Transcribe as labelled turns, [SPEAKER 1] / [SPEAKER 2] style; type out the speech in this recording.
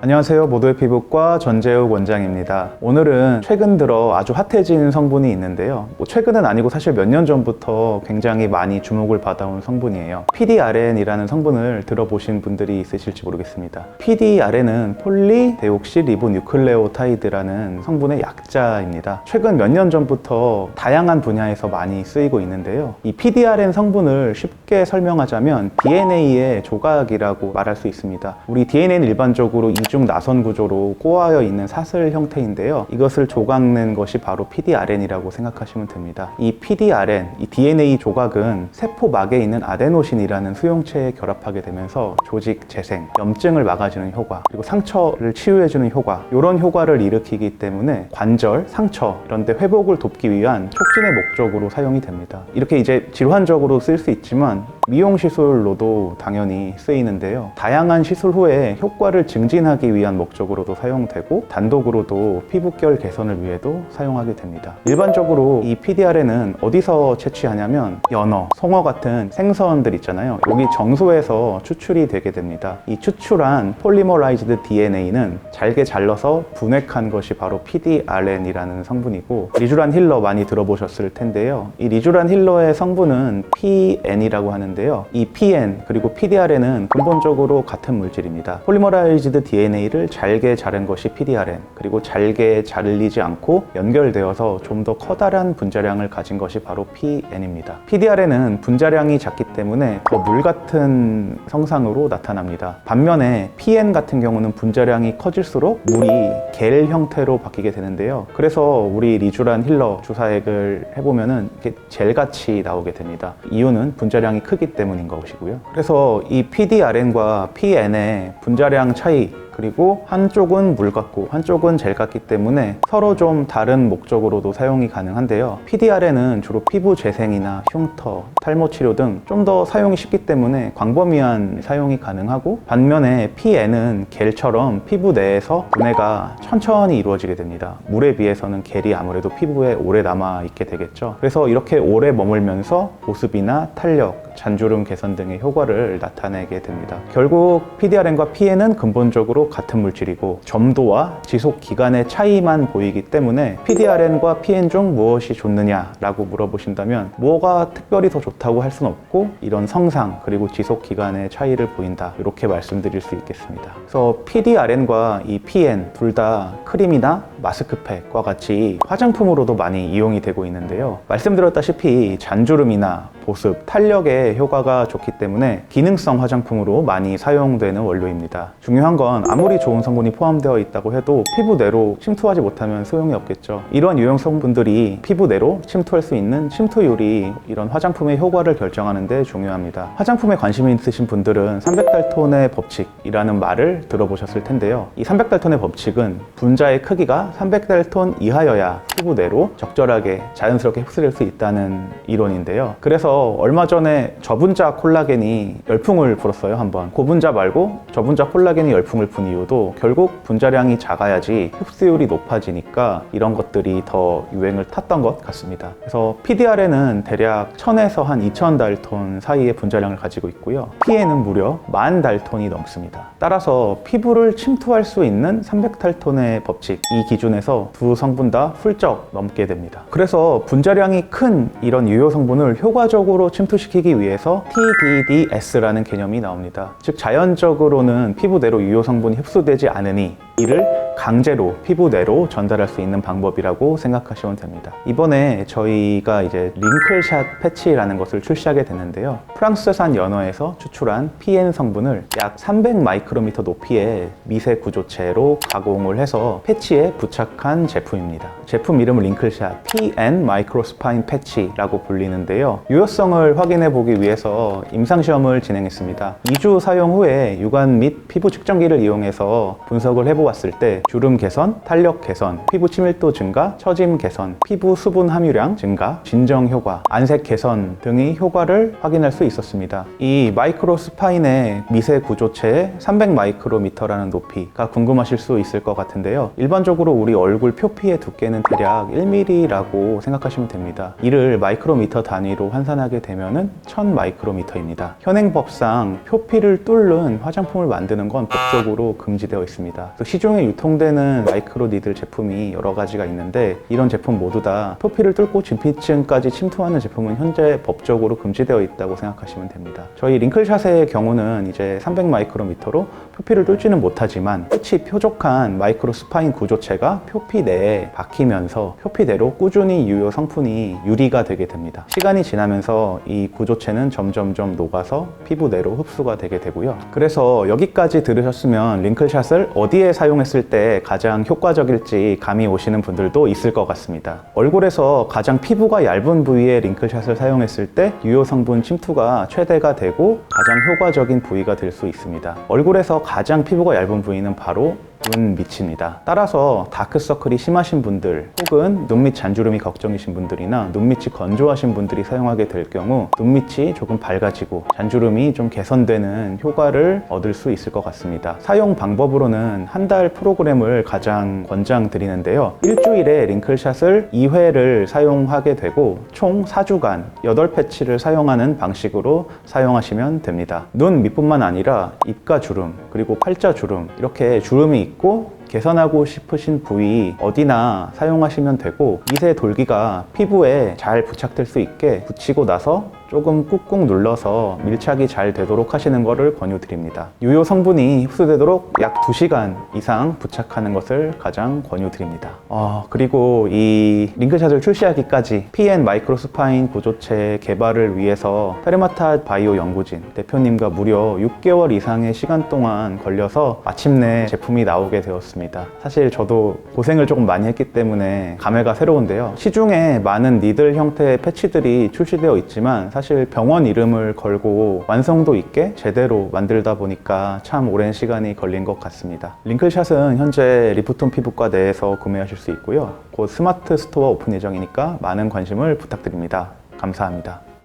[SPEAKER 1] 안녕하세요. 모두의 피부과 전재욱 원장입니다. 오늘은 최근 들어 아주 핫해진 성분이 있는데요. 최근은 아니고 사실 몇 년 전부터 굉장히 많이 주목을 받아온 성분이에요. PDRN이라는 성분을 들어보신 분들이 있으실지 모르겠습니다. PDRN은 폴리데옥시리보뉴클레오타이드라는 성분의 약자입니다. 최근 몇 년 전부터 다양한 분야에서 많이 쓰이고 있는데요. 이 PDRN 성분을 쉽게 설명하자면 DNA의 조각이라고 말할 수 있습니다. 우리 DNA는 일반적으로 이중 나선 구조로 꼬아여 있는 사슬 형태인데요. 이것을 조각낸 것이 바로 PDRN이라고 생각하시면 됩니다. 이 PDRN, 이 DNA 조각은 세포막에 있는 아데노신이라는 수용체에 결합하게 되면서 조직 재생, 염증을 막아주는 효과, 그리고 상처를 치유해주는 효과, 이런 효과를 일으키기 때문에 관절, 상처 이런 데 회복을 돕기 위한 촉진의 목적으로 사용이 됩니다. 이렇게 이제 질환적으로 쓸 수 있지만 미용 시술로도 당연히 쓰이는데요. 다양한 시술 후에 효과를 증진하기 위한 목적으로도 사용되고 단독으로도 피부결 개선을 위해도 사용하게 됩니다. 일반적으로 이 PDRN은 어디서 채취하냐면 연어, 송어 같은 생선들 있잖아요. 여기 정소에서 추출이 되게 됩니다. 이 추출한 폴리머라이즈드 DNA는 잘게 잘라서 분해한 것이 바로 PDRN이라는 성분이고, 리쥬란 힐러 많이 들어보셨을 텐데요. 이 리쥬란 힐러의 성분은 PN이라고 하는데요. 이 PN 그리고 PDRN은 근본적으로 같은 물질입니다. 폴리머라이즈드 DNA를 잘게 자른 것이 PDRN, 그리고 잘게 잘리지 않고 연결되어서 좀 더 커다란 분자량을 가진 것이 바로 PN입니다. PDRN은 분자량이 작기 때문에 더 물 같은 성상으로 나타납니다. 반면에 PN 같은 경우는 분자량이 커질수록 물이 겔 형태로 바뀌게 되는데요. 그래서 우리 리쥬란 힐러 주사액을 해보면은 이렇게 젤같이 나오게 됩니다. 이유는 분자량이 크기 때문인 것이고요. 그래서 이 PDRN과 PN의 분자량 차이, 그리고 한쪽은 물 같고 한쪽은 젤 같기 때문에 서로 좀 다른 목적으로도 사용이 가능한데요. PDRN은 주로 피부 재생이나 흉터, 탈모 치료 등 좀 더 사용이 쉽기 때문에 광범위한 사용이 가능하고, 반면에 PN은 겔처럼 피부 내에서 분해가 천천히 이루어지게 됩니다. 물에 비해서는 겔이 아무래도 피부에 오래 남아있게 되겠죠. 그래서 이렇게 오래 머물면서 보습이나 탄력, 잔주름 개선 등의 효과를 나타내게 됩니다. 결국 PDRN과 PN은 근본적으로 같은 물질이고 점도와 지속 기간의 차이만 보이기 때문에 PDRN과 PN 중 무엇이 좋느냐라고 물어보신다면 뭐가 특별히 더 좋다고 할 수는 없고, 이런 성상 그리고 지속 기간의 차이를 보인다, 이렇게 말씀드릴 수 있겠습니다. 그래서 PDRN과 이 PN 둘 다 크림이나 마스크팩과 같이 화장품으로도 많이 이용이 되고 있는데요. 말씀드렸다시피 잔주름이나 보습, 탄력에 효과가 좋기 때문에 기능성 화장품으로 많이 사용되는 원료입니다. 중요한 건 아무리 좋은 성분이 포함되어 있다고 해도 피부 내로 침투하지 못하면 소용이 없겠죠. 이런 유형 성분들이 피부 내로 침투할 수 있는 침투율이 이런 화장품의 효과를 결정하는 데 중요합니다. 화장품에 관심이 있으신 분들은 300달톤의 법칙이라는 말을 들어보셨을 텐데요. 이 300달톤의 법칙은 분자의 크기가 300달톤 이하여야 피부 내로 적절하게 자연스럽게 흡수될 수 있다는 이론인데요. 그래서 얼마 전에 저분자 콜라겐이 열풍을 불었어요. 한번 고분자 말고 저분자 콜라겐이 열풍을 분 이유도 결국 분자량이 작아야지 흡수율이 높아지니까 이런 것들이 더 유행을 탔던 것 같습니다. 그래서 PDRN은 대략 1000에서 한 2000달톤 사이의 분자량을 가지고 있고요. PN은 무려 10,000달톤이 넘습니다. 따라서 피부를 침투할 수 있는 300달톤의 법칙, 이 기준에서 두 성분 다 훌쩍 넘게 됩니다. 그래서 분자량이 큰 이런 유효 성분을 효과적으로 침투시키기 위해서 TDDS라는 개념이 나옵니다. 즉 자연적으로는 피부 내로 유효 성분이 흡수되지 않으니 이를 강제로 피부 내로 전달할 수 있는 방법이라고 생각하시면 됩니다. 이번에 저희가 이제 링클샷 패치라는 것을 출시하게 됐는데요. 프랑스산 연어에서 추출한 PN 성분을 약 300 마이크로미터 높이의 미세 구조체로 가공을 해서 패치에 부착한 제품입니다. 제품 이름은 링클샷 PN 마이크로스파인 패치라고 불리는데요. 유효성을 확인해 보기 위해서 임상시험을 진행했습니다. 2주 사용 후에 육안 및 피부 측정기를 이용해서 분석을 해보았을 때 주름 개선, 탄력 개선, 피부 친밀도 증가, 처짐 개선, 피부 수분 함유량 증가, 진정 효과, 안색 개선 등의 효과를 확인할 수 있었습니다. 이 마이크로 스파인의 미세 구조체의 300 마이크로미터라는 높이가 궁금하실 수 있을 것 같은데요. 일반적으로 우리 얼굴 표피의 두께는 대략 1mm라고 생각하시면 됩니다. 이를 마이크로미터 단위로 환산하게 되면은 1000 마이크로미터입니다. 현행법상 표피를 뚫는 화장품을 만드는 건 법적으로 금지되어 있습니다. 시중에 유통되는 마이크로 니들 제품이 여러 가지가 있는데 이런 제품 모두 다 표피를 뚫고 진피층까지 침투하는 제품은 현재 법적으로 금지되어 있다고 생각하시면 됩니다. 저희 링클샷의 경우는 이제 300 마이크로미터로 표피를 뚫지는 못하지만 끝이 뾰족한 마이크로 스파인 구조체가 표피 내에 박히면서 표피 내로 꾸준히 유효 성분이 유리가 되게 됩니다. 시간이 지나면서 이 구조체는 점점점 녹아서 피부 내로 흡수가 되게 되고요. 그래서 여기까지 들으셨으면 링클샷을 어디에 사용했을 때 가장 효과적일지 감이 오시는 분들도 있을 것 같습니다. 얼굴에서 가장 피부가 얇은 부위에 링클샷을 사용했을 때 유효 성분 침투가 최대가 되고 가장 효과적인 부위가 될 수 있습니다. 얼굴에서 가장 피부가 얇은 부위는 바로 눈 밑입니다. 따라서 다크서클이 심하신 분들 혹은 눈밑 잔주름이 걱정이신 분들이나 눈밑이 건조하신 분들이 사용하게 될 경우 눈밑이 조금 밝아지고 잔주름이 좀 개선되는 효과를 얻을 수 있을 것 같습니다. 사용 방법으로는 한 달 프로그램을 가장 권장드리는데요. 일주일에 링클샷을 2회를 사용하게 되고 총 4주간 8패치를 사용하는 방식으로 사용하시면 됩니다. 눈 밑뿐만 아니라 입가 주름 그리고 팔자 주름 이렇게 주름이 있고 개선하고 싶으신 부위 어디나 사용하시면 되고 미세 돌기가 피부에 잘 부착될 수 있게 붙이고 나서 조금 꾹꾹 눌러서 밀착이 잘 되도록 하시는 것을 권유드립니다. 유효 성분이 흡수되도록 약 2시간 이상 부착하는 것을 가장 권유드립니다. 그리고 이 링클샷을 출시하기까지 PN 마이크로스파인 구조체 개발을 위해서 페르마타 바이오 연구진 대표님과 무려 6개월 이상의 시간 동안 걸려서 마침내 제품이 나오게 되었습니다. 사실 저도 고생을 조금 많이 했기 때문에 감회가 새로운데요. 시중에 많은 니들 형태의 패치들이 출시되어 있지만 사실 병원 이름을 걸고 완성도 있게 제대로 만들다 보니까 참 오랜 시간이 걸린 것 같습니다. 링클샷은 현재 리프톤 피부과 내에서 구매하실 수 있고요. 곧 스마트 스토어 오픈 예정이니까 많은 관심을 부탁드립니다. 감사합니다.